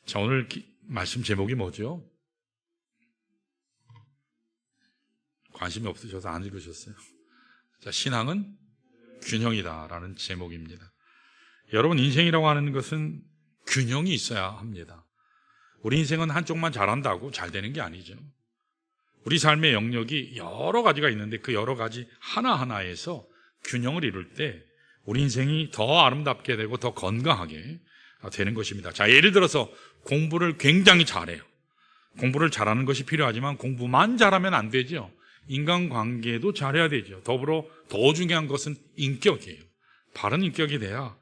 자, 오늘 말씀 제목이 뭐죠? 관심이 없으셔서 안 읽으셨어요. 자, 신앙은 균형이다라는 제목입니다. 여러분, 인생이라고 하는 것은 균형이 있어야 합니다. 우리 인생은 한쪽만 잘한다고 잘 되는 게 아니죠. 우리 삶의 영역이 여러 가지가 있는데 그 여러 가지 하나하나에서 균형을 이룰 때 우리 인생이 더 아름답게 되고 더 건강하게 되는 것입니다. 자, 예를 들어서 공부를 굉장히 잘해요. 공부를 잘하는 것이 필요하지만 공부만 잘하면 안 되죠. 인간관계도 잘해야 되죠. 더불어 더 중요한 것은 인격이에요. 바른 인격이 돼야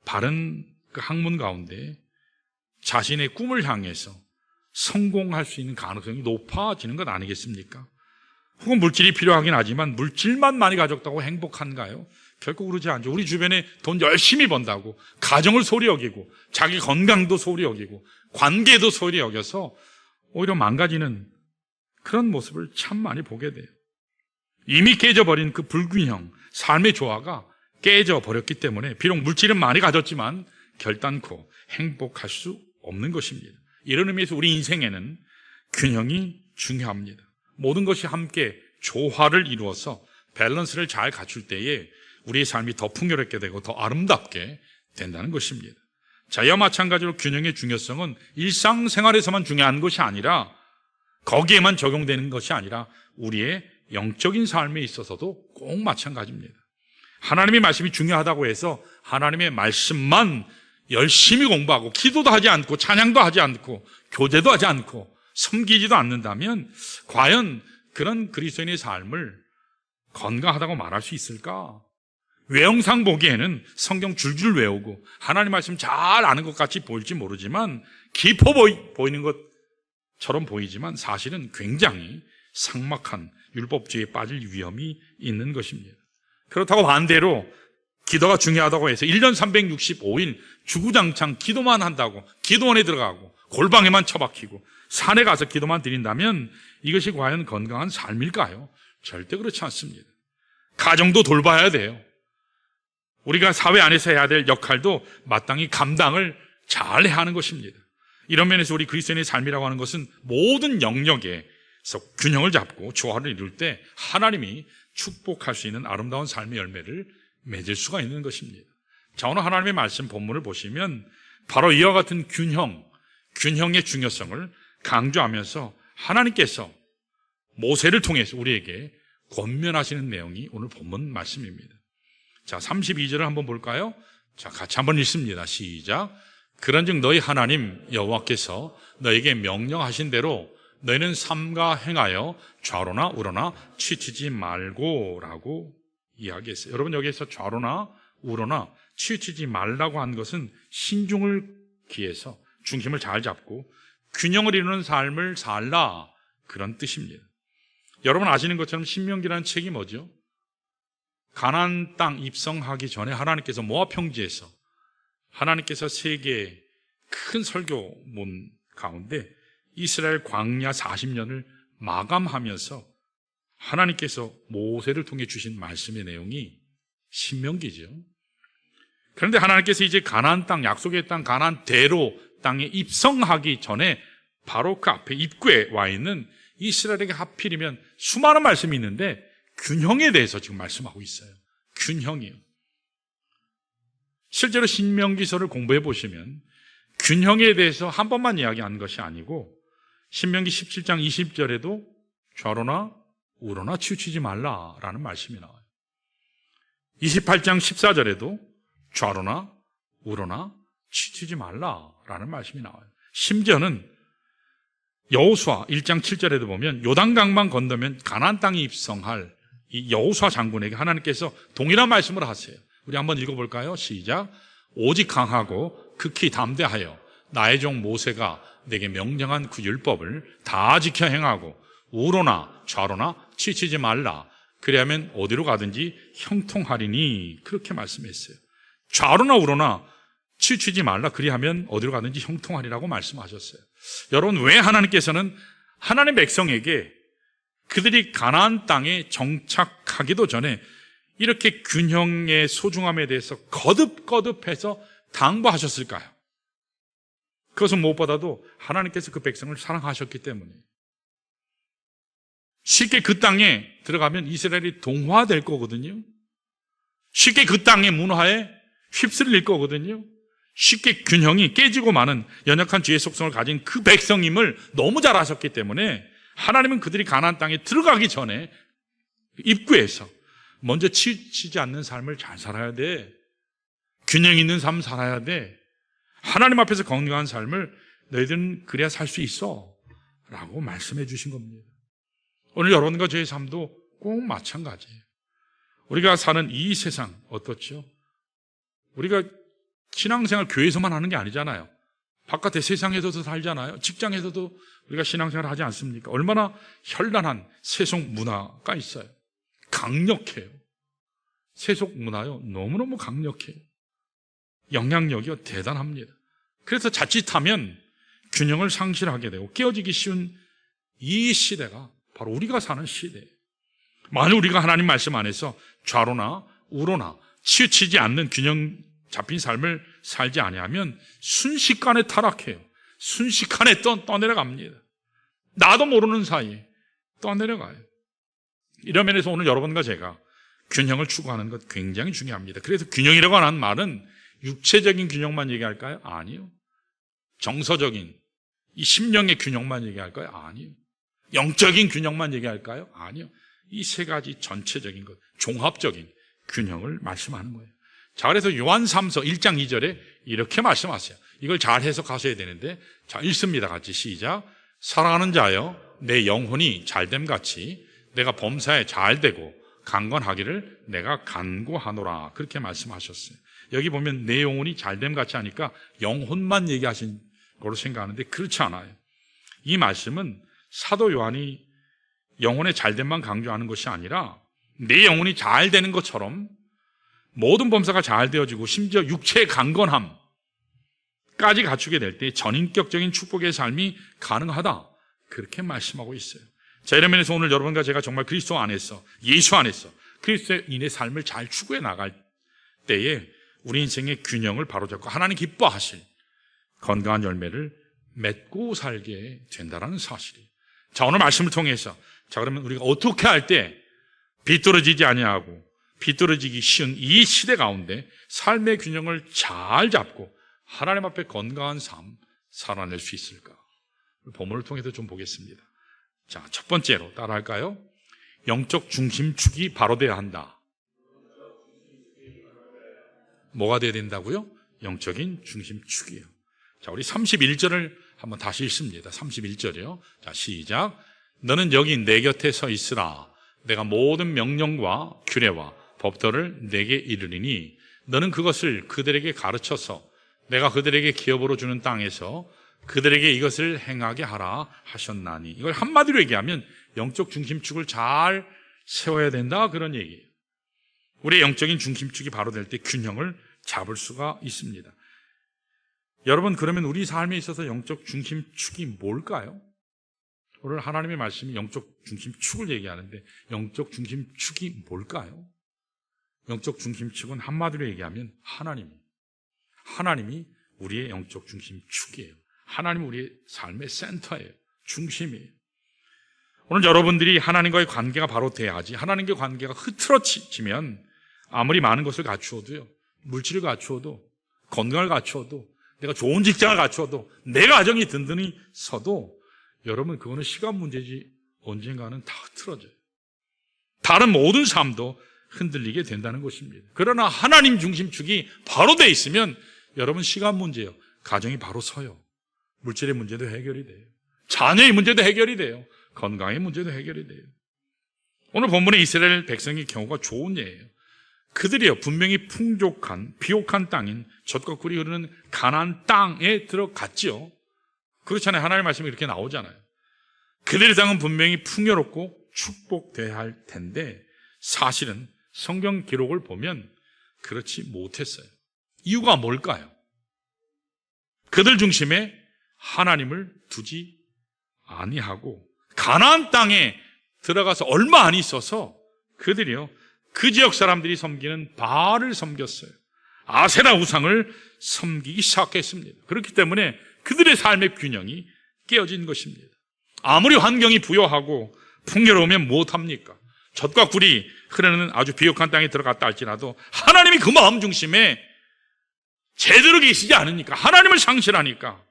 바른 그 학문 가운데 자신의 꿈을 향해서 성공할 수 있는 가능성이 높아지는 것 아니겠습니까? 혹은 물질이 필요하긴 하지만 물질만 많이 가졌다고 행복한가요? 결코 그러지 않죠. 우리 주변에 돈 열심히 번다고 가정을 소홀히 여기고 자기 건강도 소홀히 여기고 관계도 소홀히 여겨서 오히려 망가지는 그런 모습을 참 많이 보게 돼요. 이미 깨져버린 그 불균형, 삶의 조화가 깨져버렸기 때문에 비록 물질은 많이 가졌지만 결단코 행복할 수 없는 것입니다. 이런 의미에서 우리 인생에는 균형이 중요합니다. 모든 것이 함께 조화를 이루어서 밸런스를 잘 갖출 때에 우리의 삶이 더 풍요롭게 되고 더 아름답게 된다는 것입니다. 자, 이와 마찬가지로 균형의 중요성은 일상생활에서만 중요한 것이 아니라 거기에만 적용되는 것이 아니라 우리의 영적인 삶에 있어서도 꼭 마찬가지입니다. 하나님의 말씀이 중요하다고 해서 하나님의 말씀만 열심히 공부하고 기도도 하지 않고 찬양도 하지 않고 교제도 하지 않고 섬기지도 않는다면 과연 그런 그리스도인의 삶을 건강하다고 말할 수 있을까? 외형상 보기에는 성경 줄줄 외우고 하나님 말씀 잘 아는 것 같이 보일지 모르지만 깊어 보이는 것처럼 보이지만 사실은 굉장히 삭막한 율법주의에 빠질 위험이 있는 것입니다. 그렇다고 반대로 기도가 중요하다고 해서 1년 365일 주구장창 기도만 한다고 기도원에 들어가고 골방에만 처박히고 산에 가서 기도만 드린다면 이것이 과연 건강한 삶일까요? 절대 그렇지 않습니다. 가정도 돌봐야 돼요. 우리가 사회 안에서 해야 될 역할도 마땅히 감당을 잘 해야 하는 것입니다. 이런 면에서 우리 그리스도인의 삶이라고 하는 것은 모든 영역에서 균형을 잡고 조화를 이룰 때 하나님이 축복할 수 있는 아름다운 삶의 열매를 맺을 수가 있는 것입니다. 자, 오늘 하나님의 말씀 본문을 보시면 바로 이와 같은 균형의 중요성을 강조하면서 하나님께서 모세를 통해서 우리에게 권면하시는 내용이 오늘 본문 말씀입니다. 자, 32절을 한번 볼까요? 자, 같이 한번 읽습니다. 시작. 그런즉 너희 하나님 여호와께서 너에게 명령하신 대로 너희는 삼가 행하여 좌로나 우로나 치우치지 말고라고 이야기했어요. 여러분, 여기에서 좌로나 우로나 치우치지 말라고 한 것은 신중을 기해서 중심을 잘 잡고 균형을 이루는 삶을 살라, 그런 뜻입니다. 여러분 아시는 것처럼 신명기라는 책이 뭐죠? 가나안 땅 입성하기 전에 하나님께서 모압 평지에서 하나님께서 세계의 큰 설교문 가운데 이스라엘 광야 40년을 마감하면서 하나님께서 모세를 통해 주신 말씀의 내용이 신명기죠. 그런데 하나님께서 이제 가나안 땅, 약속의 땅, 가나안 대로 땅에 입성하기 전에 바로 그 앞에 입구에 와 있는 이스라엘에게 하필이면 수많은 말씀이 있는데 균형에 대해서 지금 말씀하고 있어요. 균형이요. 실제로 신명기서를 공부해 보시면 균형에 대해서 한 번만 이야기하는 것이 아니고 신명기 17장 20절에도 좌로나 우로나 치우치지 말라라는 말씀이 나와요. 28장 14절에도 좌로나 우로나 치우치지 말라라는 말씀이 나와요. 심지어는 여호수아 1장 7절에도 보면 요단강만 건너면 가나안 땅에 입성할 이 여호수아 장군에게 하나님께서 동일한 말씀을 하세요. 우리 한번 읽어볼까요? 시작. 오직 강하고 극히 담대하여 나의 종 모세가 내게 명령한 그 율법을 다 지켜 행하고 우로나 좌로나 치우치지 말라. 그리하면 어디로 가든지 형통하리니, 그렇게 말씀했어요. 좌로나 우로나 치우치지 말라. 그리하면 어디로 가든지 형통하리라고 말씀하셨어요. 여러분, 왜 하나님께서는 하나님 백성에게 그들이 가나안 땅에 정착하기도 전에 이렇게 균형의 소중함에 대해서 거듭거듭해서 당부하셨을까요? 그것은 무엇보다도 하나님께서 그 백성을 사랑하셨기 때문에. 쉽게 그 땅에 들어가면 이스라엘이 동화될 거거든요. 쉽게 그 땅의 문화에 휩쓸릴 거거든요. 쉽게 균형이 깨지고 마는 연약한 죄의 속성을 가진 그 백성임을 너무 잘 아셨기 때문에 하나님은 그들이 가나안 땅에 들어가기 전에 입구에서 먼저 치우치지 않는 삶을 잘 살아야 돼. 균형 있는 삶 살아야 돼. 하나님 앞에서 건강한 삶을 너희들은 그래야 살 수 있어 라고 말씀해 주신 겁니다. 오늘 여러분과 저의 삶도 꼭 마찬가지예요. 우리가 사는 이 세상 어떻죠? 우리가 신앙생활 교회에서만 하는 게 아니잖아요. 바깥의 세상에서도 살잖아요. 직장에서도 우리가 신앙생활을 하지 않습니까? 얼마나 현란한 세속 문화가 있어요. 강력해요. 세속 문화요, 너무너무 강력해요. 영향력이 대단합니다. 그래서 자칫하면 균형을 상실하게 되고 깨어지기 쉬운 이 시대가 바로 우리가 사는 시대예요. 만약 우리가 하나님 말씀 안에서 좌로나 우로나 치우치지 않는 균형 잡힌 삶을 살지 아니하면 순식간에 타락해요. 순식간에 떠내려갑니다. 나도 모르는 사이에 떠내려가요. 이런 면에서 오늘 여러분과 제가 균형을 추구하는 것 굉장히 중요합니다. 그래서 균형이라고 하는 말은 육체적인 균형만 얘기할까요? 아니요. 정서적인 이 심령의 균형만 얘기할까요? 아니요. 영적인 균형만 얘기할까요? 아니요. 이 세 가지 전체적인 것, 종합적인 균형을 말씀하는 거예요. 자, 그래서 요한 3서 1장 2절에 이렇게 말씀하세요. 이걸 잘 해석하셔야 되는데, 자, 읽습니다. 같이 시작. 사랑하는 자여, 내 영혼이 잘됨같이 내가 범사에 잘되고 강건하기를 내가 간구하노라. 그렇게 말씀하셨어요. 여기 보면 내 영혼이 잘됨같이 하니까 영혼만 얘기하신 걸로 생각하는데 그렇지 않아요. 이 말씀은 사도 요한이 영혼의 잘됨만 강조하는 것이 아니라 내 영혼이 잘 되는 것처럼 모든 범사가 잘 되어지고 심지어 육체의 강건함까지 갖추게 될 때 전인격적인 축복의 삶이 가능하다. 그렇게 말씀하고 있어요. 자, 이런 면에서 오늘 여러분과 제가 정말 그리스도 안에서, 예수 안에서 그리스도인의 삶을 잘 추구해 나갈 때에 우리 인생의 균형을 바로잡고 하나님 기뻐하실 건강한 열매를 맺고 살게 된다는 사실이에요. 자, 오늘 말씀을 통해서 자, 그러면 우리가 어떻게 할 때 비뚤어지지 아니하고 비뚤어지기 쉬운 이 시대 가운데 삶의 균형을 잘 잡고 하나님 앞에 건강한 삶 살아낼 수 있을까? 본문을 통해서 좀 보겠습니다. 자, 첫 번째로 따라할까요? 영적 중심축이 바로 돼야 한다. 뭐가 돼야 된다고요? 영적인 중심축이에요. 자, 우리 31절을 한번 다시 읽습니다. 31절이요. 자, 시작. 너는 여기 내 곁에 서 있으라. 내가 모든 명령과 규례와 법도를 내게 이르리니 너는 그것을 그들에게 가르쳐서 내가 그들에게 기업으로 주는 땅에서 그들에게 이것을 행하게 하라 하셨나니. 이걸 한마디로 얘기하면 영적 중심축을 잘 세워야 된다, 그런 얘기예요. 우리의 영적인 중심축이 바로 될 때 균형을 잡을 수가 있습니다. 여러분, 그러면 우리 삶에 있어서 영적 중심축이 뭘까요? 오늘 하나님의 말씀이 영적 중심축을 얘기하는데 영적 중심축이 뭘까요? 영적 중심축은 한마디로 얘기하면 하나님이 우리의 영적 중심축이에요. 하나님은 우리의 삶의 센터예요. 중심이에요. 오늘 여러분들이 하나님과의 관계가 바로 돼야지, 하나님과의 관계가 흐트러지면 아무리 많은 것을 갖추어도요, 물질을 갖추어도, 건강을 갖추어도, 내가 좋은 직장을 갖추어도, 내 가정이 든든히 서도 여러분, 그거는 시간 문제지 언젠가는 다 흐트러져요. 다른 모든 삶도 흔들리게 된다는 것입니다. 그러나 하나님 중심축이 바로 돼 있으면 여러분, 시간 문제요, 가정이 바로 서요. 물질의 문제도 해결이 돼요. 자녀의 문제도 해결이 돼요. 건강의 문제도 해결이 돼요. 오늘 본문의 이스라엘 백성의 경우가 좋은 예예요. 그들이요, 분명히 풍족한 비옥한 땅인 젖과 꿀이 흐르는 가나안 땅에 들어갔지요. 그렇잖아요. 하나님의 말씀이 이렇게 나오잖아요. 그들의 땅은 분명히 풍요롭고 축복돼야 할 텐데 사실은 성경 기록을 보면 그렇지 못했어요. 이유가 뭘까요? 그들 중심에 하나님을 두지 아니하고 가나안 땅에 들어가서 얼마 안 있어서 그들이요, 그 지역 사람들이 섬기는 바알을 섬겼어요. 아세라 우상을 섬기기 시작했습니다. 그렇기 때문에 그들의 삶의 균형이 깨어진 것입니다. 아무리 환경이 부여하고 풍요로우면 무엇합니까? 젖과 꿀이 흐르는 아주 비옥한 땅에 들어갔다 할지라도 하나님이 그 마음 중심에 제대로 계시지 않으니까, 하나님을 상실하니까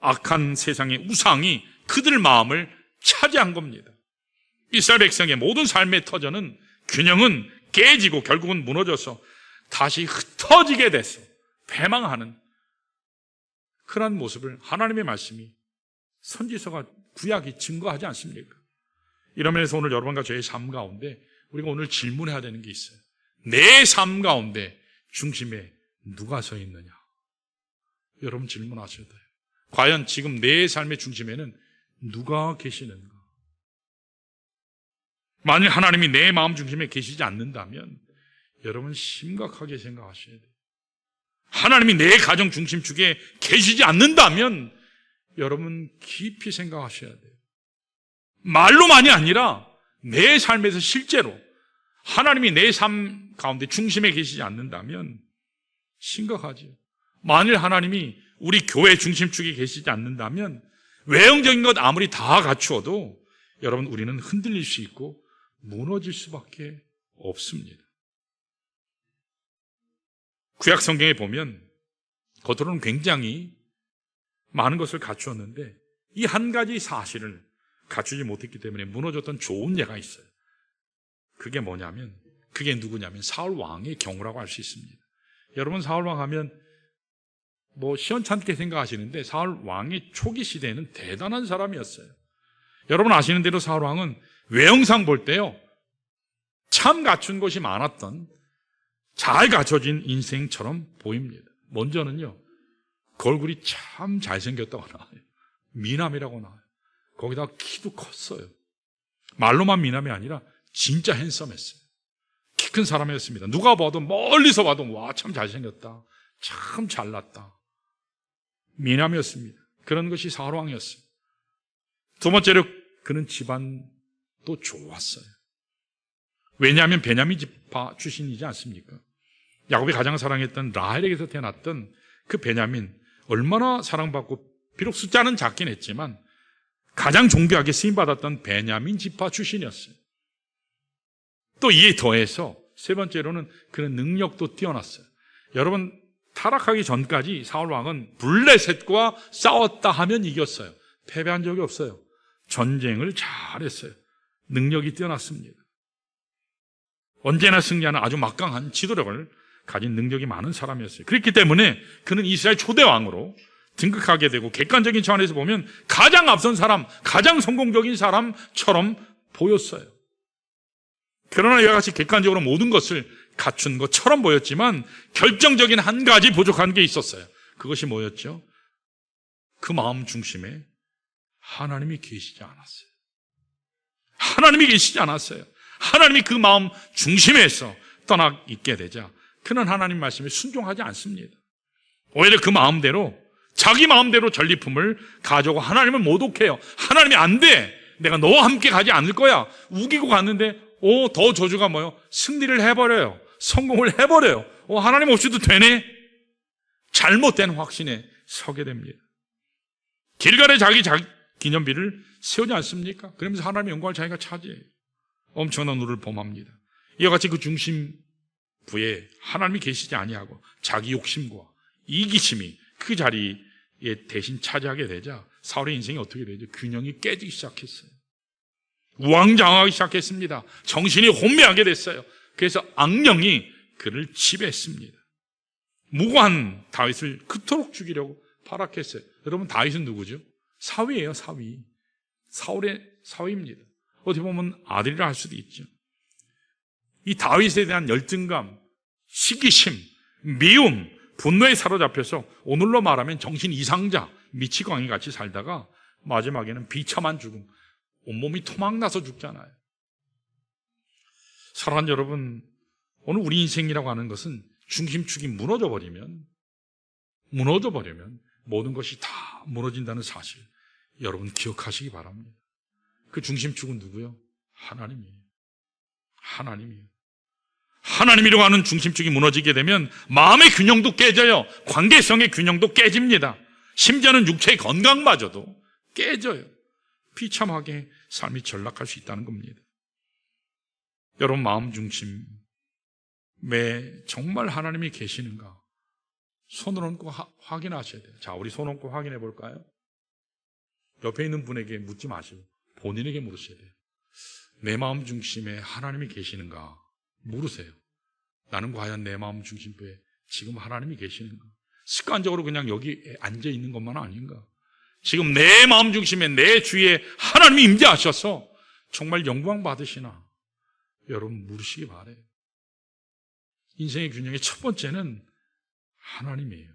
악한 세상의 우상이 그들 마음을 차지한 겁니다. 이스라엘 백성의 모든 삶의 터전은, 균형은 깨지고 결국은 무너져서 다시 흩어지게 돼서 패망하는 그런 모습을 하나님의 말씀이, 선지서가, 구약이 증거하지 않습니까? 이런 면에서 오늘 여러분과 저의 삶 가운데 우리가 오늘 질문해야 되는 게 있어요. 내 삶 가운데 중심에 누가 서 있느냐? 여러분 질문하셔야 돼요. 과연 지금 내 삶의 중심에는 누가 계시는가? 만일 하나님이 내 마음 중심에 계시지 않는다면 여러분 심각하게 생각하셔야 돼요. 하나님이 내 가정 중심축에 계시지 않는다면 여러분 깊이 생각하셔야 돼요. 말로만이 아니라 내 삶에서 실제로 하나님이 내 삶 가운데 중심에 계시지 않는다면 심각하죠. 만일 하나님이 우리 교회 중심축에 계시지 않는다면 외형적인 것 아무리 다 갖추어도 여러분 우리는 흔들릴 수 있고 무너질 수밖에 없습니다. 구약 성경에 보면 겉으로는 굉장히 많은 것을 갖추었는데 이 한 가지 사실을 갖추지 못했기 때문에 무너졌던 좋은 예가 있어요. 그게 뭐냐면, 그게 누구냐면 사울 왕의 경우라고 할 수 있습니다. 여러분 사울 왕 하면 뭐 시원찮게 생각하시는데 사울 왕의 초기 시대에는 대단한 사람이었어요. 여러분 아시는 대로 사울 왕은 외형상 볼 때요, 참 갖춘 것이 많았던, 잘 갖춰진 인생처럼 보입니다. 먼저는요, 그 얼굴이 참 잘생겼다고 나와요. 미남이라고 나와요. 거기다가 키도 컸어요. 말로만 미남이 아니라 진짜 핸섬했어요. 키 큰 사람이었습니다. 누가 봐도, 멀리서 봐도 와, 참 잘생겼다, 참 잘났다, 미남이었습니다. 그런 것이 사울 왕이었어요. 두 번째로 그는 집안도 좋았어요. 왜냐하면 베냐민 지파 출신이지 않습니까? 야곱이 가장 사랑했던 라헬에게서 태어났던 그 베냐민, 얼마나 사랑받고, 비록 숫자는 작긴 했지만 가장 존귀하게 쓰임받았던 베냐민 지파 출신이었어요. 또 이에 더해서 세 번째로는 그는 능력도 뛰어났어요. 여러분, 타락하기 전까지 사울 왕은 블레셋과 싸웠다 하면 이겼어요. 패배한 적이 없어요. 전쟁을 잘했어요. 능력이 뛰어났습니다. 언제나 승리하는 아주 막강한 지도력을 가진 능력이 많은 사람이었어요. 그렇기 때문에 그는 이스라엘 초대 왕으로 등극하게 되고, 객관적인 차원에서 보면 가장 앞선 사람, 가장 성공적인 사람처럼 보였어요. 그러나 이와 같이 객관적으로 모든 것을 갖춘 것처럼 보였지만 결정적인 한 가지 부족한 게 있었어요. 그것이 뭐였죠? 그 마음 중심에 하나님이 계시지 않았어요. 하나님이 계시지 않았어요. 하나님이 그 마음 중심에서 떠나 있게 되자 그는 하나님 말씀에 순종하지 않습니다. 오히려 그 마음대로, 자기 마음대로 전리품을 가져오고 하나님을 모독해요. 하나님이 안 돼, 내가 너와 함께 가지 않을 거야, 우기고 갔는데 더 저주가 뭐요? 승리를 해버려요. 성공을 해버려요. 하나님 없이도 되네? 잘못된 확신에 서게 됩니다. 길갈에 자기 기념비를 세우지 않습니까? 그러면서 하나님의 영광을 자기가 차지해요. 엄청난 우를 범합니다. 이와 같이 그 중심부에 하나님이 계시지 아니하고 자기 욕심과 이기심이 그 자리에 대신 차지하게 되자 사울의 인생이 어떻게 되죠? 균형이 깨지기 시작했어요. 우왕좌왕하기 시작했습니다. 정신이 혼미하게 됐어요. 그래서 악령이 그를 지배했습니다. 무고한 다윗을 그토록 죽이려고 발악했어요. 여러분, 다윗은 누구죠? 사위예요, 사위. 사울의 사위입니다. 어떻게 보면 아들이라 할 수도 있죠. 이 다윗에 대한 열등감, 시기심, 미움, 분노에 사로잡혀서 오늘로 말하면 정신 이상자, 미치광이 같이 살다가 마지막에는 비참한 죽음, 온몸이 토막나서 죽잖아요. 사랑하는 여러분, 오늘 우리 인생이라고 하는 것은 중심축이 무너져버리면 모든 것이 다 무너진다는 사실, 여러분 기억하시기 바랍니다. 그 중심축은 누구요? 하나님이에요. 하나님이라고 하는 중심축이 무너지게 되면 마음의 균형도 깨져요. 관계성의 균형도 깨집니다. 심지어는 육체의 건강마저도 깨져요. 비참하게 삶이 전락할 수 있다는 겁니다. 여러분, 마음 중심에 정말 하나님이 계시는가? 손을 얹고 확인하셔야 돼요. 자, 우리 손 얹고 확인해 볼까요? 옆에 있는 분에게 묻지 마시고 본인에게 물으셔야 돼요. 내 마음 중심에 하나님이 계시는가? 물으세요. 나는 과연 내 마음 중심부에 지금 하나님이 계시는가? 습관적으로 그냥 여기 앉아 있는 것만 아닌가? 지금 내 마음 중심에 내 주위에 하나님이 임재하셔서 정말 영광 받으시나? 여러분, 물으시기 바라요. 인생의 균형의 첫 번째는 하나님이에요.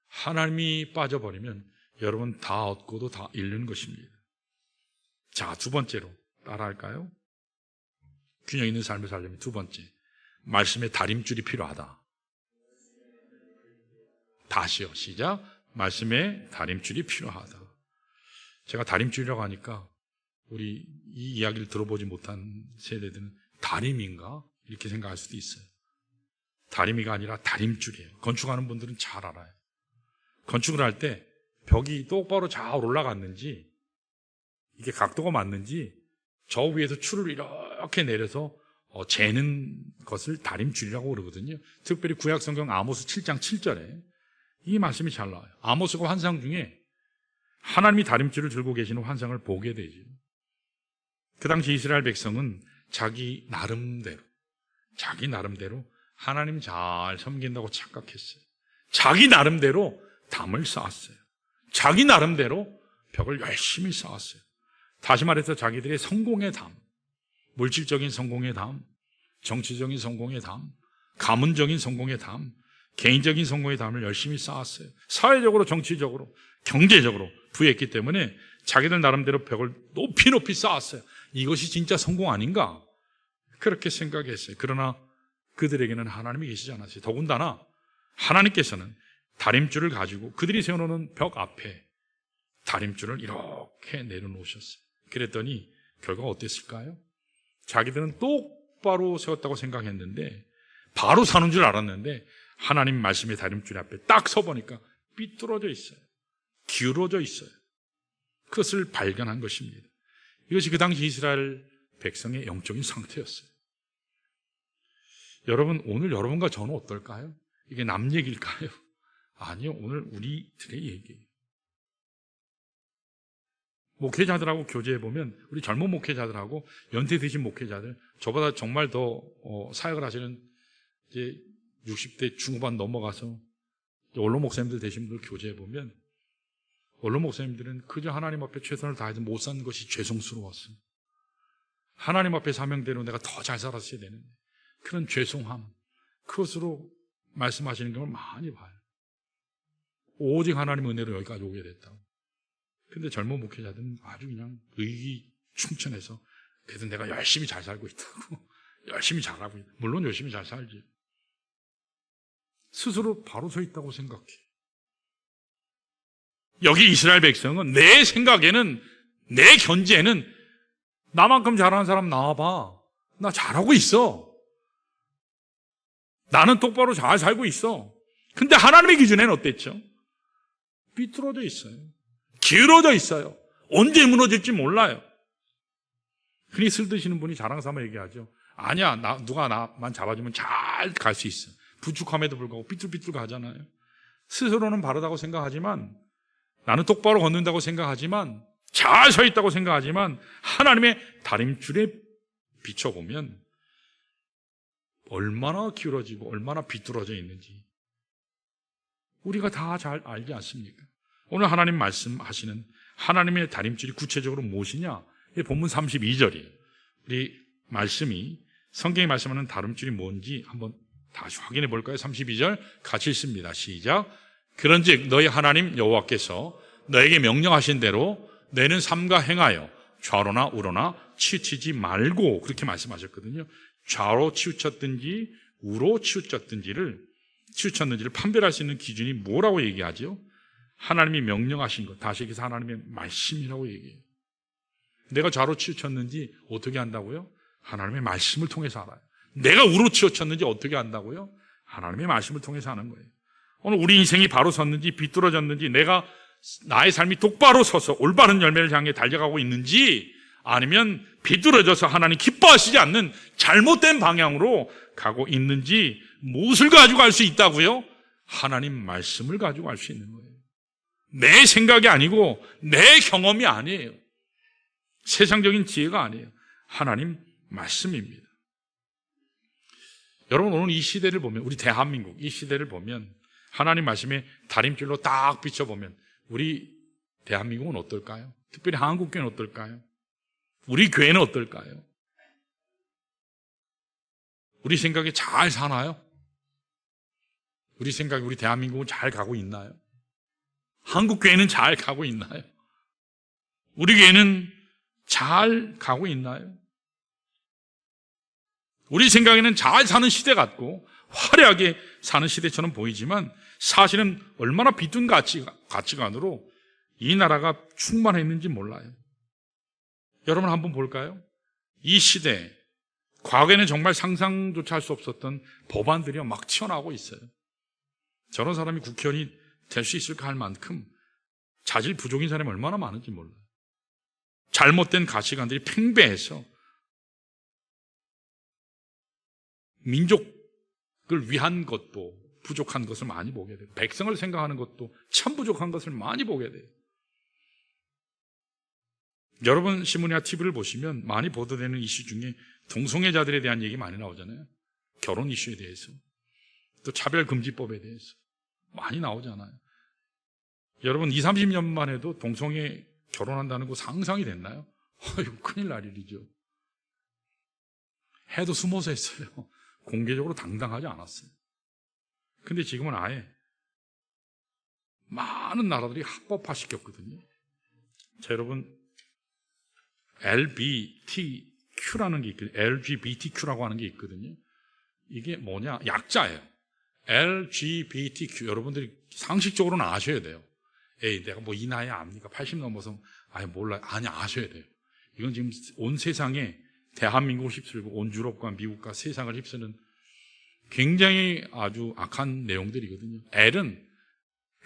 하나님이 빠져버리면 여러분 다 얻고도 다 잃는 것입니다. 자, 두 번째로 따라할까요? 균형 있는 삶을 살려면 두 번째, 말씀의 다림줄이 필요하다. 다시요, 시작. 말씀의 다림줄이 필요하다. 제가 다림줄이라고 하니까 우리 이 이야기를 들어보지 못한 세대들은 다림인가? 이렇게 생각할 수도 있어요. 다리미가 아니라 다림줄이에요. 건축하는 분들은 잘 알아요. 건축을 할 때 벽이 똑바로 잘 올라갔는지, 이게 각도가 맞는지 저 위에서 줄을 이렇게 내려서 재는 것을 다림줄이라고 그러거든요. 특별히 구약성경 아모스 7장 7절에 이 말씀이 잘 나와요. 아모스가 환상 중에 하나님이 다림줄을 들고 계시는 환상을 보게 되죠. 그 당시 이스라엘 백성은 자기 나름대로 하나님 잘 섬긴다고 착각했어요. 자기 나름대로 담을 쌓았어요. 자기 나름대로 벽을 열심히 쌓았어요. 다시 말해서 자기들의 성공의 담, 물질적인 성공의 담, 정치적인 성공의 담, 가문적인 성공의 담, 개인적인 성공의 담을 열심히 쌓았어요. 사회적으로, 정치적으로, 경제적으로 부했기 때문에 자기들 나름대로 벽을 높이 쌓았어요. 이것이 진짜 성공 아닌가? 그렇게 생각했어요. 그러나 그들에게는 하나님이 계시지 않았어요. 더군다나 하나님께서는 다림줄을 가지고 그들이 세워놓은 벽 앞에 다림줄을 이렇게 내려놓으셨어요. 그랬더니 결과가 어땠을까요? 자기들은 똑바로 세웠다고 생각했는데, 바로 사는 줄 알았는데 하나님 말씀의 다림줄 앞에 딱 서보니까 삐뚤어져 있어요. 기울어져 있어요. 그것을 발견한 것입니다. 이것이 그 당시 이스라엘 백성의 영적인 상태였어요. 여러분, 오늘 여러분과 저는 어떨까요? 이게 남 얘기일까요? 아니요, 오늘 우리들의 얘기예요. 목회자들하고 교제해보면 우리 젊은 목회자들하고 연세 드신 목회자들, 저보다 정말 더 사역을 하시는 이제 60대 중후반 넘어가서 원로 목사님들 되신 분들 교제해보면 원로 목사님들은 그저 하나님 앞에 최선을 다해서 못 사는 것이 죄송스러웠어요. 하나님 앞에 사명대로 내가 더 잘 살았어야 되는데 그런 죄송함, 그것으로 말씀하시는 경우를 많이 봐요. 오직 하나님의 은혜로 여기까지 오게 됐다고. 근데 젊은 목회자들은 아주 그냥 의기충천해서 그래도 내가 열심히 잘 살고 있다고, 열심히 잘하고 있다. 물론 열심히 잘 살지. 스스로 바로 서 있다고 생각해. 여기 이스라엘 백성은 내 생각에는, 내 견지에는 나만큼 잘하는 사람 나와봐. 나 잘하고 있어. 나는 똑바로 잘 살고 있어. 근데 하나님의 기준에는 어땠죠? 삐뚤어져 있어요. 기울어져 있어요. 언제 무너질지 몰라요. 흔히 술 드시는 분이 자랑 삼아 얘기하죠. 아니야, 누가 나만 잡아주면 잘 갈 수 있어. 부축함에도 불구하고 삐뚤삐뚤 가잖아요. 스스로는 바르다고 생각하지만, 나는 똑바로 걷는다고 생각하지만, 잘 서 있다고 생각하지만 하나님의 다림줄에 비춰보면 얼마나 기울어지고 얼마나 비뚤어져 있는지 우리가 다 잘 알지 않습니까? 오늘 하나님 말씀하시는 하나님의 다림줄이 구체적으로 무엇이냐? 본문 32절이에요. 우리 말씀이, 성경이 말씀하는 다림줄이 뭔지 한번 다시 확인해 볼까요? 32절 같이 읽습니다. 시작. 그런즉 너희 하나님 여호와께서 너에게 명령하신 대로 너희는 삼가 행하여 좌로나 우로나 치우치지 말고, 그렇게 말씀하셨거든요. 좌로 치우쳤든지 우로 치우쳤는지를 판별할 수 있는 기준이 뭐라고 얘기하죠? 하나님이 명령하신 것, 다시 얘기해서 하나님의 말씀이라고 얘기해요. 내가 좌로 치우쳤는지 어떻게 한다고요? 하나님의 말씀을 통해서 알아요. 내가 우로치어쳤는지 어떻게 안다고요? 하나님의 말씀을 통해서 하는 거예요. 오늘 우리 인생이 바로 섰는지 비뚤어졌는지, 내가 나의 삶이 똑바로 서서 올바른 열매를 향해 달려가고 있는지, 아니면 비뚤어져서 하나님 기뻐하시지 않는 잘못된 방향으로 가고 있는지, 무엇을 가지고 알 수 있다고요? 하나님 말씀을 가지고 알 수 있는 거예요. 내 생각이 아니고 내 경험이 아니에요. 세상적인 지혜가 아니에요. 하나님 말씀입니다. 여러분, 오늘 이 시대를 보면, 우리 대한민국 이 시대를 보면, 하나님 말씀에 다림줄로 딱 비춰보면 우리 대한민국은 어떨까요? 특별히 한국교회는 어떨까요? 우리 교회는 어떨까요? 우리 생각에 잘 사나요? 우리 생각에 우리 대한민국은 잘 가고 있나요? 한국교회는 잘 가고 있나요? 우리 교회는 잘 가고 있나요? 우리 생각에는 잘 사는 시대 같고 화려하게 사는 시대처럼 보이지만, 사실은 얼마나 비둔 가치관으로 이 나라가 충만했는지 몰라요. 여러분, 한번 볼까요? 이 시대, 과거에는 정말 상상조차 할 수 없었던 법안들이 막 튀어나오고 있어요. 저런 사람이 국회의원이 될 수 있을까 할 만큼 자질 부족인 사람이 얼마나 많은지 몰라요. 잘못된 가치관들이 팽배해서 민족을 위한 것도 부족한 것을 많이 보게 돼요. 백성을 생각하는 것도 참 부족한 것을 많이 보게 돼요. 여러분, 신문이나 TV를 보시면 많이 보도되는 이슈 중에 동성애자들에 대한 얘기 많이 나오잖아요. 결혼 이슈에 대해서, 또 차별금지법에 대해서 많이 나오잖아요. 여러분, 20, 30년만 해도 동성애 결혼한다는 거 상상이 됐나요? 이거 큰일 날 일이죠. 해도 숨어서 했어요. 공개적으로 당당하지 않았어요. 근데 지금은 아예 많은 나라들이 합법화시켰거든요. 자, 여러분, LGBTQ라는 게 있거든요. LGBTQ라고 하는 게 있거든요. 이게 뭐냐? 약자예요. LGBTQ. 여러분들이 상식적으로는 아셔야 돼요. 에이, 내가 뭐 이 나이에 압니까? 80 넘어서 아예 몰라요. 아니, 아셔야 돼요. 이건 지금 온 세상에 대한민국을 휩쓸고 온 유럽과 미국과 세상을 휩쓰는 굉장히 아주 악한 내용들이거든요. L은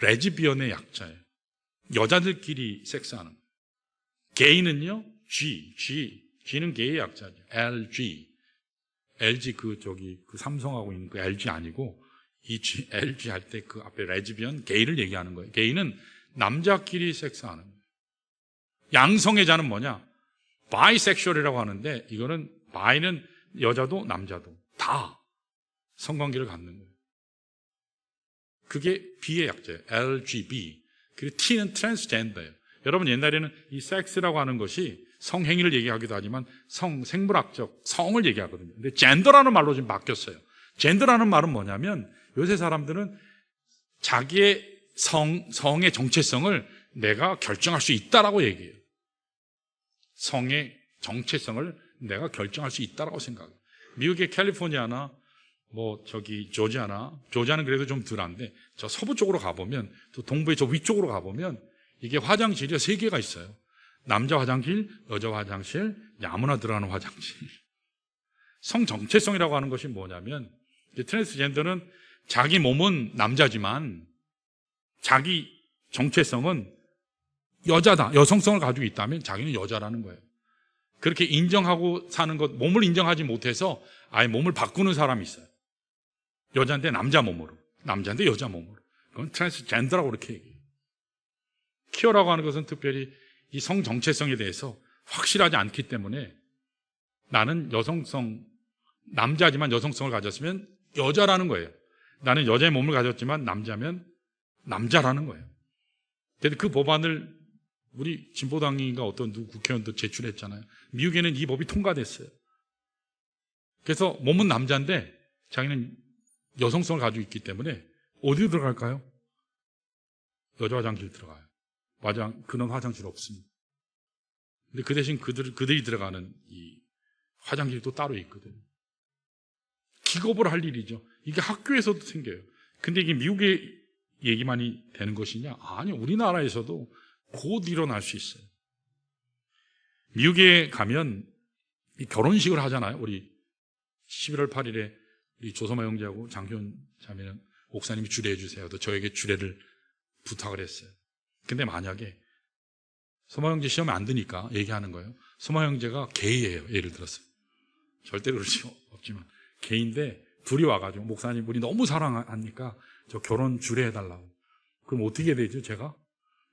레즈비언의 약자예요. 여자들끼리 섹스하는 거예요. 게이는요, G는 게이의 약자죠. LG 그 삼성하고 있는 그 LG 아니고, 이 LG 할 때 그 앞에 레즈비언, 게이를 얘기하는 거예요. 게이는 남자끼리 섹스하는 거예요. 양성애자는 뭐냐? 바이섹슈얼이라고 하는데, 이거는 바이는 여자도 남자도 다 성관계를 갖는 거예요. 그게 B의 약자예요. LGB. 그리고 T는 트랜스젠더예요. 여러분, 옛날에는 이 섹스라고 하는 것이 성행위를 얘기하기도 하지만 생물학적 성을 얘기하거든요. 근데 젠더라는 말로 지금 바뀌었어요. 젠더라는 말은 뭐냐면, 요새 사람들은 자기의 성의 정체성을 내가 결정할 수 있다라고 얘기해요. 성의 정체성을 내가 결정할 수 있다라고 생각해요. 미국의 캘리포니아나 조지아는 그래도 좀 덜한데, 저 서부 쪽으로 가보면, 또 동부의 저 위쪽으로 가보면 이게 화장실이 3개가 있어요. 남자 화장실, 여자 화장실, 아무나 들어가는 화장실. 성 정체성이라고 하는 것이 뭐냐면, 트랜스젠더는 자기 몸은 남자지만 자기 정체성은 여자다, 여성성을 가지고 있다면 자기는 여자라는 거예요. 그렇게 인정하고 사는 것, 몸을 인정하지 못해서 아예 몸을 바꾸는 사람이 있어요. 여자인데 남자 몸으로, 남자인데 여자 몸으로. 그건 트랜스젠더라고 그렇게 얘기해요. 퀴어라고 하는 것은 특별히 이 성 정체성에 대해서 확실하지 않기 때문에, 나는 남자지만 여성성을 가졌으면 여자라는 거예요. 나는 여자의 몸을 가졌지만 남자면 남자라는 거예요. 그런데 그 법안을 우리 진보당인가 어떤 누구 국회의원도 제출했잖아요. 미국에는 이 법이 통과됐어요. 그래서 몸은 남자인데 자기는 여성성을 가지고 있기 때문에 어디로 들어갈까요? 여자 화장실 들어가요. 그런 화장실 없습니다. 근데 그 대신 그들이 들어가는 이 화장실이 또 따로 있거든요. 기겁을 할 일이죠. 이게 학교에서도 생겨요. 근데 이게 미국의 얘기만이 되는 것이냐? 아니요. 우리나라에서도 곧 일어날 수 있어요. 미국에 가면 이 결혼식을 하잖아요. 우리 11월 8일에 우리 조성아 형제하고 장효연 자매는 목사님이 주례해 주세요. 또 저에게 주례를 부탁을 했어요. 근데 만약에 소마 형제 시험에 안 드니까 얘기하는 거예요. 소마 형제가 게이예요. 예를 들어서. 절대로 그렇지 없지만 게이인데 둘이 와가지고 목사님 우리 너무 사랑하니까 저 결혼 주례해달라고. 그럼 어떻게 되죠? 제가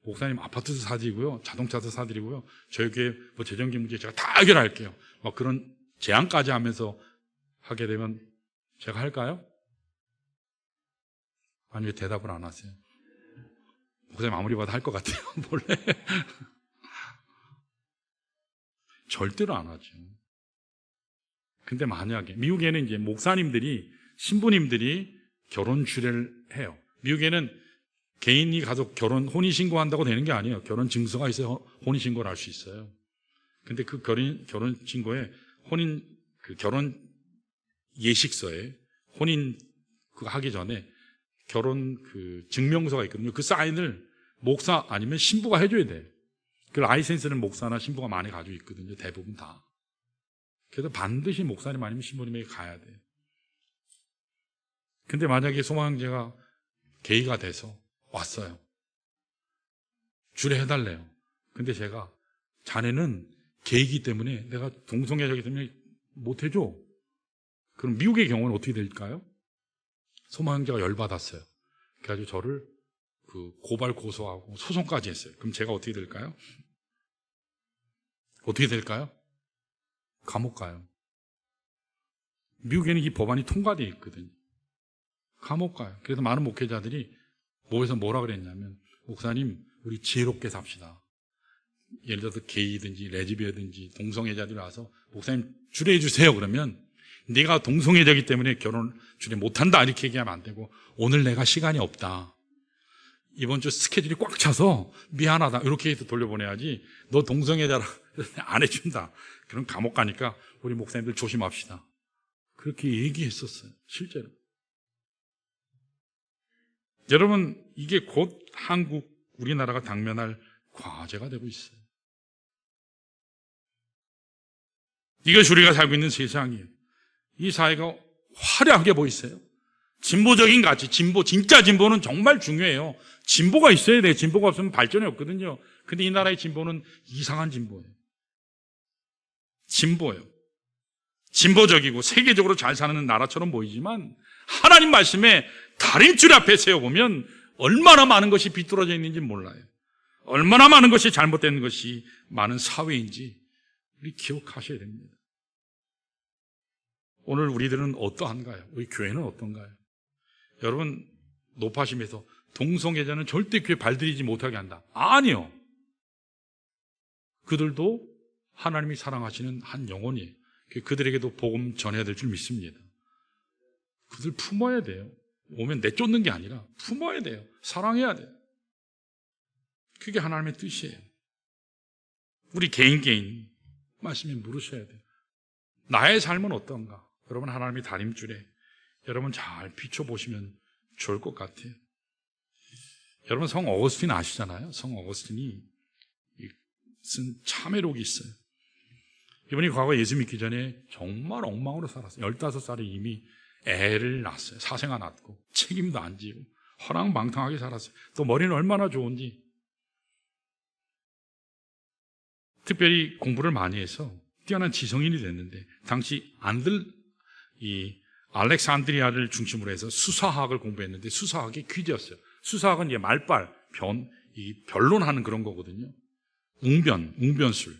목사님 아파트도 사드리고요, 자동차도 사드리고요, 저희 교회 뭐 재정기 문제 제가 다 해결할게요. 막 그런 제안까지 하면서 하게 되면 제가 할까요? 아니 왜 대답을 안 하세요? 목사님 아무리 봐도 할 것 같아요. 몰래. 절대로 안 하죠. 근데 만약에 미국에는 이제 목사님들이 신부님들이 결혼 주례를 해요. 미국에는 개인이 가서 결혼 혼인신고한다고 되는 게 아니에요. 결혼 증서가 있어야 혼인신고를 할 수 있어요. 근데 그 결혼 신고에 결혼 예식서에 혼인 그거 하기 전에 결혼 증명서가 있거든요. 그 사인을 목사 아니면 신부가 해줘야 돼요. 그 라이센스는 목사나 신부가 많이 가지고 있거든요. 대부분 다. 그래서 반드시 목사님 아니면 신부님에게 가야 돼요. 근데 만약에 소마 형제가 게이가 돼서 왔어요. 주례해달래요. 근데 제가 자네는 게이기 때문에 내가 동성애자이기 때문에 못해줘. 그럼 미국의 경우는 어떻게 될까요? 소마 형제가 열받았어요. 그래가지고 저를 고발 고소하고 소송까지 했어요. 그럼 제가 어떻게 될까요? 어떻게 될까요? 감옥 가요. 미국에는 이 법안이 통과되어 있거든요. 감옥 가요. 그래서 많은 목회자들이 모여서 뭐라 그랬냐면 목사님 우리 지혜롭게 삽시다. 예를 들어서 게이든지 레즈비언든지 동성애자들이 와서 목사님 주례해 주세요. 그러면 네가 동성애자이기 때문에 결혼 주례 못한다 이렇게 얘기하면 안 되고 오늘 내가 시간이 없다. 이번 주 스케줄이 꽉 차서 미안하다 이렇게 해서 돌려보내야지 너 동성애자라 안 해준다. 그럼 감옥 가니까 우리 목사님들 조심합시다. 그렇게 얘기했었어요. 실제로. 여러분 이게 곧 한국 우리나라가 당면할 과제가 되고 있어요. 이것이 우리가 살고 있는 세상이에요. 이 사회가 화려하게 보이세요. 진보적인 가치, 진짜 진보는 정말 중요해요. 진보가 있어야 돼요. 진보가 없으면 발전이 없거든요. 근데 이 나라의 진보는 이상한 진보예요. 진보예요. 진보적이고 세계적으로 잘 사는 나라처럼 보이지만 하나님 말씀에 다림줄 앞에 세워보면 얼마나 많은 것이 비뚤어져 있는지 몰라요. 얼마나 많은 것이 잘못된 것이 많은 사회인지 우리 기억하셔야 됩니다. 오늘 우리들은 어떠한가요? 우리 교회는 어떤가요? 여러분 높아심에서 동성애자는 절대 교회 발들이지 못하게 한다. 아니요. 그들도 하나님이 사랑하시는 한 영혼이에요. 그들에게도 복음 전해야 될 줄 믿습니다. 그들 품어야 돼요. 오면 내쫓는 게 아니라 품어야 돼요. 사랑해야 돼요. 그게 하나님의 뜻이에요. 우리 개인 말씀에 물으셔야 돼요. 나의 삶은 어떤가? 여러분 하나님의 다림줄에 여러분 잘 비춰보시면 좋을 것 같아요. 여러분 성 어거스틴 아시잖아요. 성 어거스틴이 쓴 참회록이 있어요. 이분이 과거 예수 믿기 전에 정말 엉망으로 살았어요. 15살에 이미 애를 낳았어요. 사생아 낳고 책임도 안 지고 허랑방탕하게 살았어요. 또 머리는 얼마나 좋은지. 특별히 공부를 많이 해서 뛰어난 지성인이 됐는데 당시 이 알렉산드리아를 중심으로 해서 수사학을 공부했는데 수사학이 퀴즈였어요. 수사학은 이제 말빨, 변론하는 그런 거거든요. 웅변술.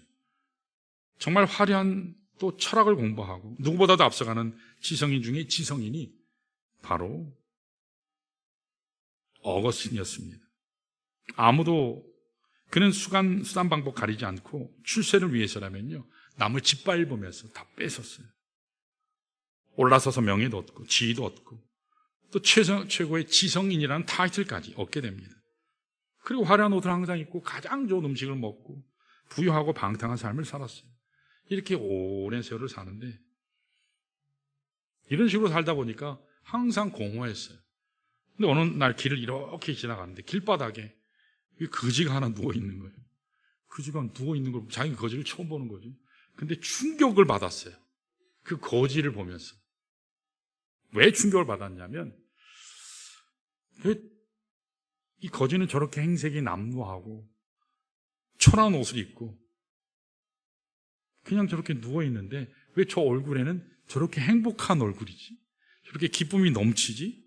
정말 화려한 또 철학을 공부하고 누구보다도 앞서가는 지성인 중에 지성인이 바로 어거스틴이었습니다. 그는 수단 방법 가리지 않고 출세를 위해서라면요 남을 짓밟으면서 다 뺏었어요. 올라서서 명예도 얻고 지위도 얻고 또 최고의 지성인이라는 타이틀까지 얻게 됩니다. 그리고 화려한 옷을 항상 입고 가장 좋은 음식을 먹고 부유하고 방탕한 삶을 살았어요. 이렇게 오랜 세월을 사는데 이런 식으로 살다 보니까 항상 공허했어요. 근데 어느 날 길을 이렇게 지나가는데 길바닥에 거지가 하나 누워있는 거예요. 거지가 누워있는 걸 자기가 거지를 처음 보는 거죠. 근데 충격을 받았어요. 그 거지를 보면서 왜 충격을 받았냐면 이 거지는 저렇게 행색이 남루하고 초라한 옷을 입고 그냥 저렇게 누워있는데 왜 저 얼굴에는 저렇게 행복한 얼굴이지? 저렇게 기쁨이 넘치지?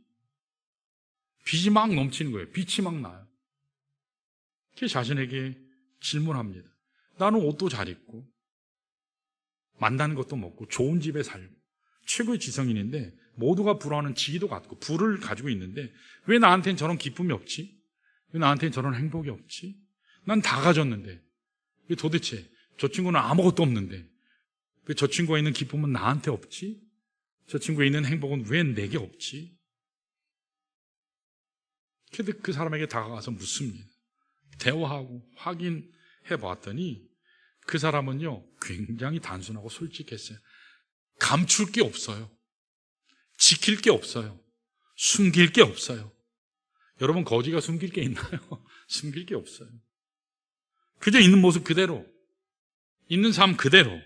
빛이 막 넘치는 거예요. 빛이 막 나요. 그 자신에게 질문합니다. 나는 옷도 잘 입고 만나는 것도 먹고 좋은 집에 살고 최고의 지성인인데 모두가 부러워하는 지위도 갖고 부를 가지고 있는데 왜 나한테는 저런 기쁨이 없지? 왜 나한테는 저런 행복이 없지? 난 다 가졌는데 왜 도대체 저 친구는 아무것도 없는데 왜 저 친구가 있는 기쁨은 나한테 없지? 저 친구가 있는 행복은 왜 내게 없지? 그런데 그 사람에게 다가가서 묻습니다. 대화하고 확인해 봤더니 그 사람은요 굉장히 단순하고 솔직했어요. 감출 게 없어요. 지킬 게 없어요. 숨길 게 없어요. 여러분 거지가 숨길 게 있나요? 숨길 게 없어요. 그저 있는 모습 그대로, 있는 삶 그대로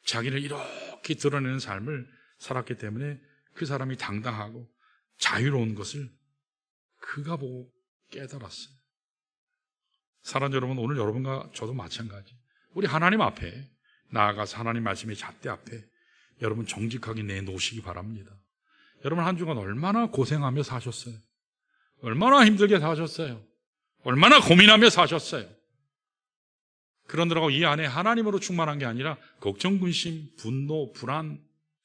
자기를 이렇게 드러내는 삶을 살았기 때문에 그 사람이 당당하고 자유로운 것을 그가 보고 깨달았어요. 사랑하는 여러분, 오늘 여러분과 저도 마찬가지. 우리 하나님 앞에 나아가서 하나님 말씀의 잣대 앞에 여러분 정직하게 내놓으시기 바랍니다. 여러분 한 주간 얼마나 고생하며 사셨어요? 얼마나 힘들게 사셨어요? 얼마나 고민하며 사셨어요? 그러느라고 이 안에 하나님으로 충만한 게 아니라 걱정, 근심, 분노, 불안,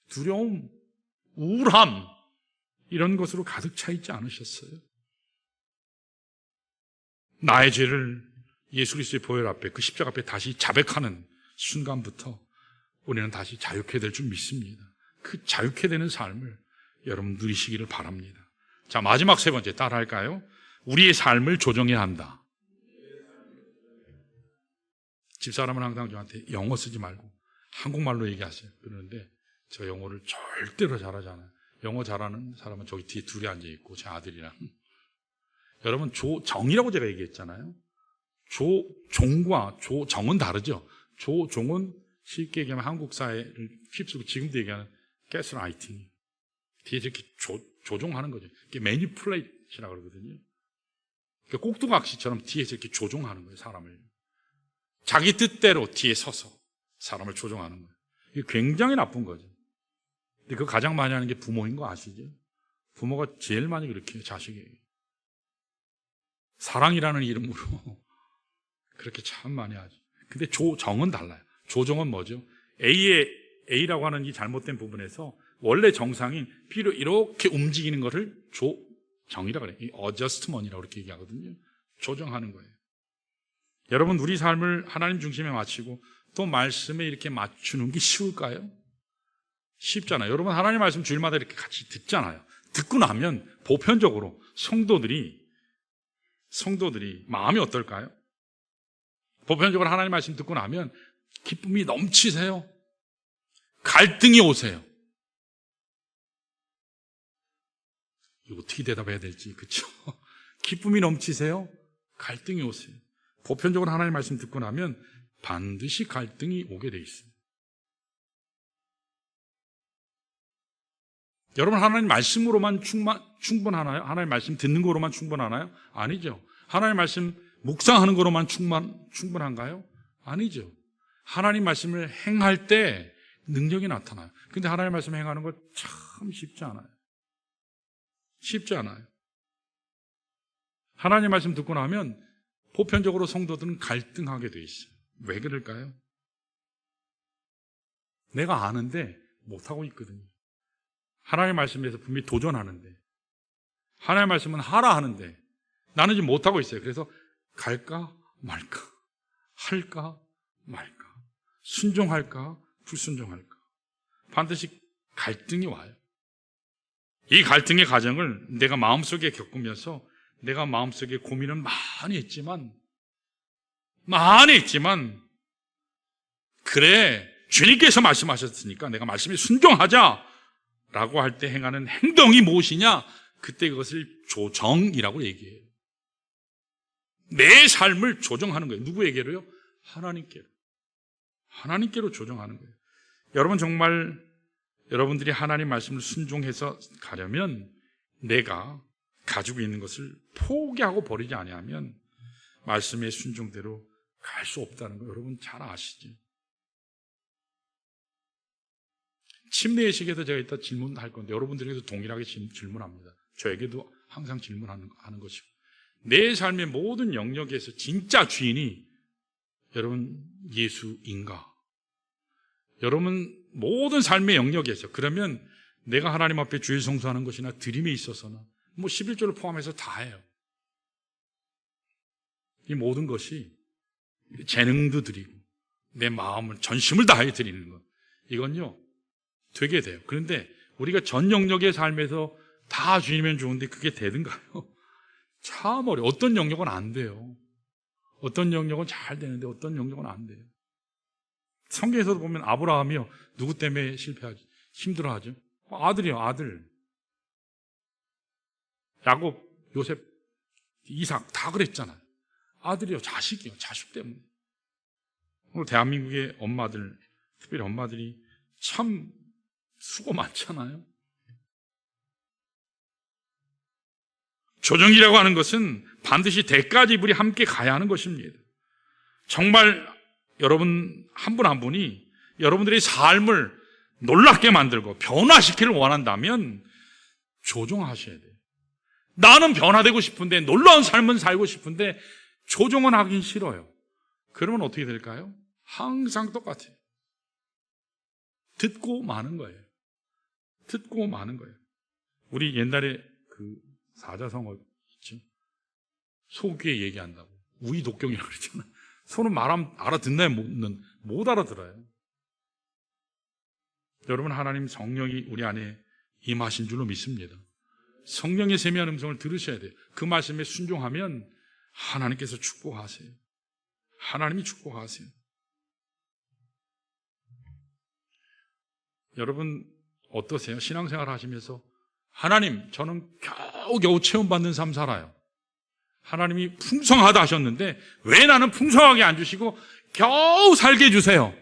두려움, 우울함 이런 것으로 가득 차 있지 않으셨어요? 나의 죄를 예수 그리스도의 보혈 앞에 그 십자가 앞에 다시 자백하는 순간부터 우리는 다시 자유케 될 줄 믿습니다. 그 자유케 되는 삶을 여러분 누리시기를 바랍니다. 자, 마지막 세 번째 따라할까요? 우리의 삶을 조정해야 한다. 집사람은 항상 저한테 영어 쓰지 말고 한국말로 얘기하세요. 그러는데 제가 영어를 절대로 잘하지 않아요. 영어 잘하는 사람은 저기 뒤에 둘이 앉아있고 제 아들이랑. 여러분 조정이라고 제가 얘기했잖아요. 조종과 조정은 다르죠. 조종은 쉽게 얘기하면 한국 사회를 휩쓸고 지금도 얘기하는 가스라이팅. 뒤에 이렇게 조종하는 거죠. 이게 매니플레이트라고 그러거든요. 그러니까 꼭두각시처럼 뒤에서 이렇게 조종하는 거예요, 사람을. 자기 뜻대로 뒤에 서서 사람을 조종하는 거예요. 이게 굉장히 나쁜 거죠. 근데 그거 가장 많이 하는 게 부모인 거 아시죠? 부모가 제일 많이 그렇게 해요, 자식에게. 사랑이라는 이름으로 그렇게 참 많이 하죠. 근데 조정은 달라요. 조정은 뭐죠? A라고 하는 이 잘못된 부분에서 원래 정상인 B로 이렇게 움직이는 것을 조정이라고 그래요. 이 어저스트먼이라고 이렇게 얘기하거든요. 조정하는 거예요. 여러분 우리 삶을 하나님 중심에 맞추고 또 말씀에 이렇게 맞추는 게 쉬울까요? 쉽잖아요. 여러분 하나님 말씀 주일마다 이렇게 같이 듣잖아요. 듣고 나면 보편적으로 성도들이 마음이 어떨까요? 보편적으로 하나님 말씀 듣고 나면 기쁨이 넘치세요? 갈등이 오세요? 이거 어떻게 대답해야 될지, 그렇죠? 기쁨이 넘치세요? 갈등이 오세요? 보편적으로 하나님 말씀 듣고 나면 반드시 갈등이 오게 돼 있어요. 여러분 하나님 말씀으로만 충분하나요? 하나님 말씀 듣는 거로만 충분하나요? 아니죠. 하나님 말씀 묵상하는 거로만 충분한가요? 아니죠. 하나님 말씀을 행할 때 능력이 나타나요. 근데 하나님 말씀 행하는 거 참 쉽지 않아요. 쉽지 않아요. 하나님 말씀 듣고 나면 보편적으로 성도들은 갈등하게 돼 있어요. 왜 그럴까요? 내가 아는데 못하고 있거든요. 하나님 말씀에서 분명히 도전하는데 하나님 말씀은 하라 하는데 나는 지금 못하고 있어요. 그래서 갈까 말까, 할까 말까, 순종할까 불순종할까, 반드시 갈등이 와요. 이 갈등의 과정을 내가 마음속에 겪으면서 내가 마음속에 고민은 많이 했지만 그래 주님께서 말씀하셨으니까 내가 말씀에 순종하자라고 할 때 행하는 행동이 무엇이냐? 그때 그것을 조정이라고 얘기해요. 내 삶을 조정하는 거예요. 누구에게로요? 하나님께로 조정하는 거예요. 여러분 정말 여러분들이 하나님 말씀을 순종해서 가려면 내가 가지고 있는 것을 포기하고 버리지 아니하면 말씀의 순종대로 갈 수 없다는 거 여러분 잘 아시죠? 침례의식에도 제가 이따 질문할 건데 여러분들에게도 동일하게 질문합니다. 저에게도 항상 질문하는 것이고 내 삶의 모든 영역에서 진짜 주인이 여러분 예수인가? 여러분 모든 삶의 영역에서 그러면 내가 하나님 앞에 주일 성수하는 것이나 드림에 있어서는 11조를 포함해서 다 해요. 이 모든 것이 재능도 드리고 내 마음을 전심을 다해 드리는 것 이건요 되게 돼요. 그런데 우리가 전 영역의 삶에서 다 주이면 좋은데 그게 되든가요? 참 어려워. 어떤 영역은 안 돼요. 어떤 영역은 잘 되는데 어떤 영역은 안 돼요. 성경에서도 보면 아브라함이요 누구 때문에 실패하지? 힘들어하죠? 아들이요 아들. 야곱, 요셉, 이삭 다 그랬잖아요. 아들이요 자식이요 자식 때문에. 오늘 대한민국의 엄마들 특별히 엄마들이 참 수고 많잖아요. 조정이라고 하는 것은 반드시 대가 지불이 함께 가야 하는 것입니다. 정말 여러분 한 분 한 분이 여러분들의 삶을 놀랍게 만들고 변화시키기를 원한다면 조정하셔야 돼요. 나는 변화되고 싶은데 놀라운 삶은 살고 싶은데 조정은 하긴 싫어요. 그러면 어떻게 될까요? 항상 똑같아요. 듣고 마는 거예요. 듣고 마는 거예요. 우리 옛날에 그 사자성어 있죠. 소 귀에 얘기한다고 우이독경이라고 그랬잖아요. 소는 말하면 알아듣나요? 못 알아들어요. 여러분 하나님 성령이 우리 안에 임하신 줄로 믿습니다. 성령의 세미한 음성을 들으셔야 돼요. 그 말씀에 순종하면 하나님께서 축복하세요. 하나님이 축복하세요. 여러분 어떠세요? 신앙생활 하시면서 하나님 저는 겨우겨우 체험받는 삶 살아요. 하나님이 풍성하다 하셨는데 왜 나는 풍성하게 안 주시고 겨우 살게 해주세요.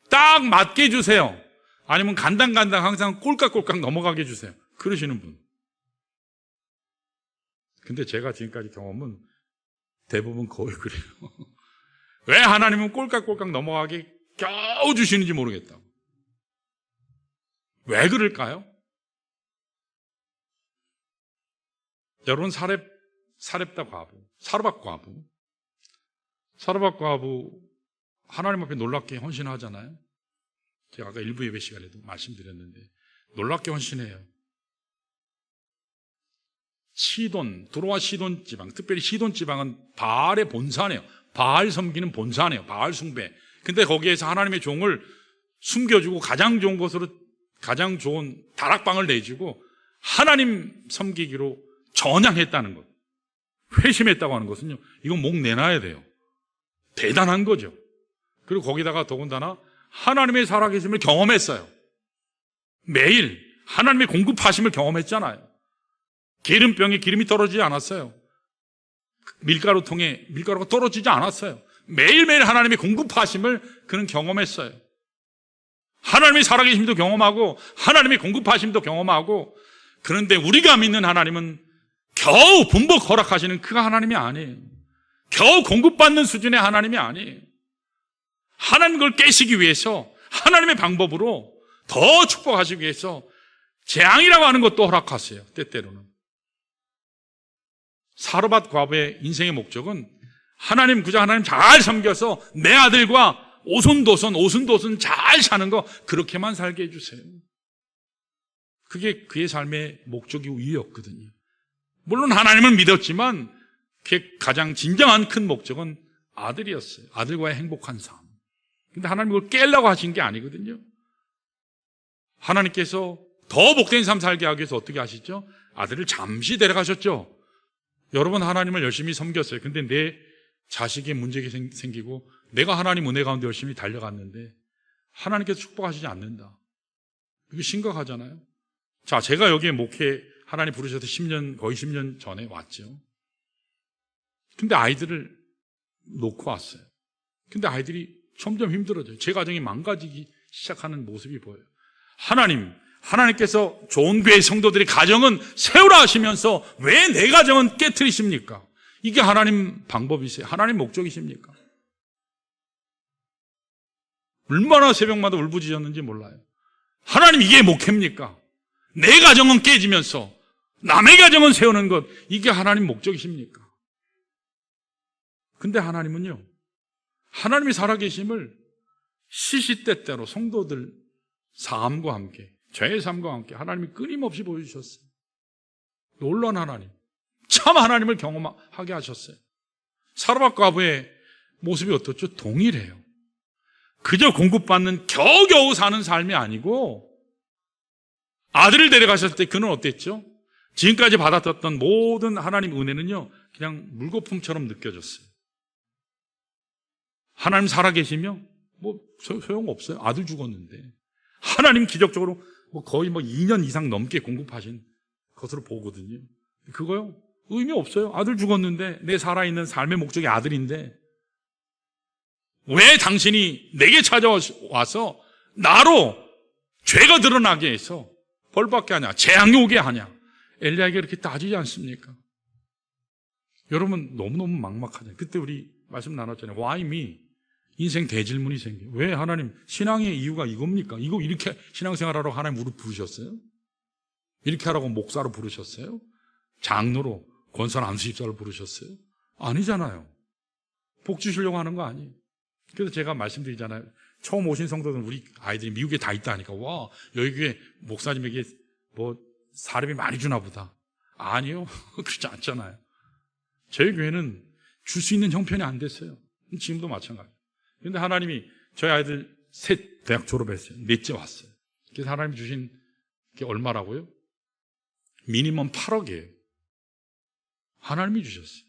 딱 맞게 해주세요. 아니면 간당간당 항상 꼴깍꼴깍 넘어가게 해주세요. 그러시는 분. 근데 제가 지금까지 경험은 대부분 거의 그래요. 왜 하나님은 꼴깍꼴깍 넘어가게 겨우 주시는지 모르겠다고. 왜 그럴까요? 여러분 사렙다 과부, 사르밧 과부 하나님 앞에 놀랍게 헌신하잖아요. 제가 아까 일부 예배 시간에도 말씀드렸는데 놀랍게 헌신해요. 두로와 시돈 지방, 특별히 시돈 지방은 바알의 본사네요. 바알 섬기는 본사네요. 바알 숭배. 근데 거기에서 하나님의 종을 숨겨주고 가장 좋은 곳으로 가장 좋은 다락방을 내주고 하나님 섬기기로 전향했다는 것. 회심했다고 하는 것은요, 이건 목 내놔야 돼요. 대단한 거죠. 그리고 거기다가 더군다나 하나님의 살아계심을 경험했어요. 매일 하나님의 공급하심을 경험했잖아요. 기름병에 기름이 떨어지지 않았어요. 밀가루통에 밀가루가 떨어지지 않았어요. 매일매일 하나님의 공급하심을 그는 경험했어요. 하나님의 살아계심도 경험하고 하나님의 공급하심도 경험하고. 그런데 우리가 믿는 하나님은 겨우 분복 허락하시는 그 하나님이 아니에요. 겨우 공급받는 수준의 하나님이 아니에요. 하나님 그걸 깨시기 위해서 하나님의 방법으로 더 축복하시기 위해서 재앙이라고 하는 것도 허락하세요. 때때로는. 사르밧 과부의 인생의 목적은 하나님 그저 하나님 잘 섬겨서 내 아들과 오순도순 잘 사는 거 그렇게만 살게 해주세요. 그게 그의 삶의 목적이고 이유였거든요. 물론 하나님을 믿었지만 그의 가장 진정한 큰 목적은 아들이었어요. 아들과의 행복한 삶. 근데 하나님 그걸 깨려고 하신 게 아니거든요. 하나님께서 더 복된 삶 살게 하기 위해서 어떻게 하시죠? 아들을 잠시 데려가셨죠. 여러분 하나님을 열심히 섬겼어요. 근데 내 자식의 문제가 생기고 내가 하나님 은혜 가운데 열심히 달려갔는데 하나님께서 축복하시지 않는다. 이게 심각하잖아요. 자, 제가 여기에 목회 하나님 부르셔서 거의 10년 전에 왔죠. 근데 아이들을 놓고 왔어요. 근데 아이들이 점점 힘들어져요. 제 가정이 망가지기 시작하는 모습이 보여요. 하나님께서 좋은 교회 성도들의 가정은 세우라 하시면서 왜 내 가정은 깨트리십니까? 이게 하나님 방법이세요? 하나님 목적이십니까? 얼마나 새벽마다 울부짖었는지 몰라요. 하나님 이게 목회입니까? 내 가정은 깨지면서 남의 가정은 세우는 것, 이게 하나님 목적이십니까? 근데 하나님은요, 하나님이 살아계심을 시시때때로 성도들 삶과 함께, 죄의 삶과 함께 하나님이 끊임없이 보여주셨어요. 놀라운 하나님, 참 하나님을 경험하게 하셨어요. 사르밧 과부의 모습이 어떻죠? 동일해요. 그저 공급받는 겨우겨우 사는 삶이 아니고, 아들을 데려가셨을 때 그는 어땠죠? 지금까지 받았던 모든 하나님 은혜는요, 그냥 물거품처럼 느껴졌어요. 하나님 살아계시며 소용없어요. 아들 죽었는데 하나님 기적적으로 거의 2년 이상 넘게 공급하신 것으로 보거든요. 그거요, 의미 없어요. 아들 죽었는데 내 살아있는 삶의 목적이 아들인데 왜 당신이 내게 찾아와서 나로 죄가 드러나게 해서 벌받게 하냐, 재앙이 오게 하냐? 엘리야에게 이렇게 따지지 않습니까? 여러분, 너무너무 막막하잖아요. 그때 우리 말씀 나눴잖아요. Why me? 인생 대질문이 생겨요. 왜 하나님, 신앙의 이유가 이겁니까? 이거 이렇게 신앙생활하라고 하나님 우리 부르셨어요? 이렇게 하라고 목사로 부르셨어요? 장로로, 권선 안수집사로 부르셨어요? 아니잖아요. 복 주시려고 하는 거 아니에요. 그래서 제가 말씀드리잖아요. 처음 오신 성도들은 우리 아이들이 미국에 다 있다니까, 와, 여기 교회 목사님에게 사례비 많이 주나 보다. 아니요. 그렇지 않잖아요. 저희 교회는 줄 수 있는 형편이 안 됐어요. 지금도 마찬가지예요. 그런데 하나님이 저희 아이들 셋 대학 졸업했어요. 넷째 왔어요. 그래서 하나님이 주신 게 얼마라고요? 미니멈 8억이에요. 하나님이 주셨어요.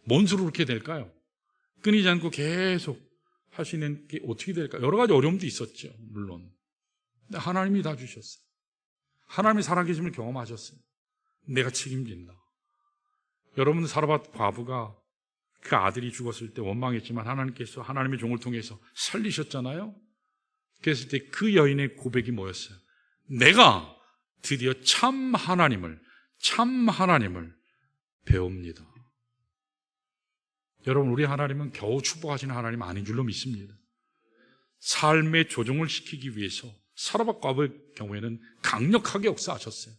뭔 수로 그렇게 될까요? 끊이지 않고 계속 할 수 있는 게 어떻게 될까요? 여러 가지 어려움도 있었죠, 물론. 근데 하나님이 다 주셨어요. 하나님이 살아계심을 경험하셨어요. 내가 책임진다. 여러분, 사르밧 과부가 그 아들이 죽었을 때 원망했지만 하나님께서 하나님의 종을 통해서 살리셨잖아요. 그랬을 때 그 여인의 고백이 뭐였어요? 내가 드디어 참 하나님을 배웁니다. 여러분, 우리 하나님은 겨우 축복하시는 하나님 아닌 줄로 믿습니다. 삶의 조정을 시키기 위해서 사르밧 과부의 경우에는 강력하게 역사하셨어요.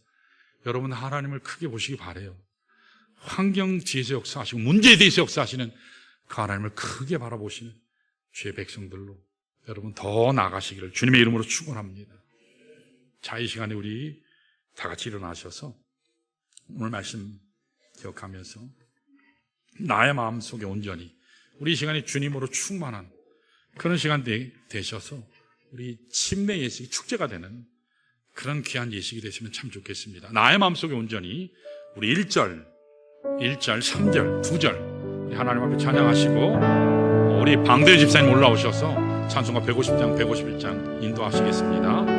여러분, 하나님을 크게 보시기 바라요. 환경 뒤에서 역사하시고 문제에 대해서 역사하시는 그 하나님을 크게 바라보시는 주의 백성들로 여러분 더 나아가시기를 주님의 이름으로 축원합니다. 자, 이 시간에 우리 다 같이 일어나셔서 오늘 말씀 기억하면서 나의 마음속에 온전히 우리 이 시간에 주님으로 충만한 그런 시간 되셔서 우리 침례 예식이 축제가 되는 그런 귀한 예식이 되시면 참 좋겠습니다. 나의 마음속에 온전히 우리 1절, 3절, 2절 우리 하나님 앞에 찬양하시고 우리 방대유 집사님 올라오셔서 찬송가 150장, 151장 인도하시겠습니다.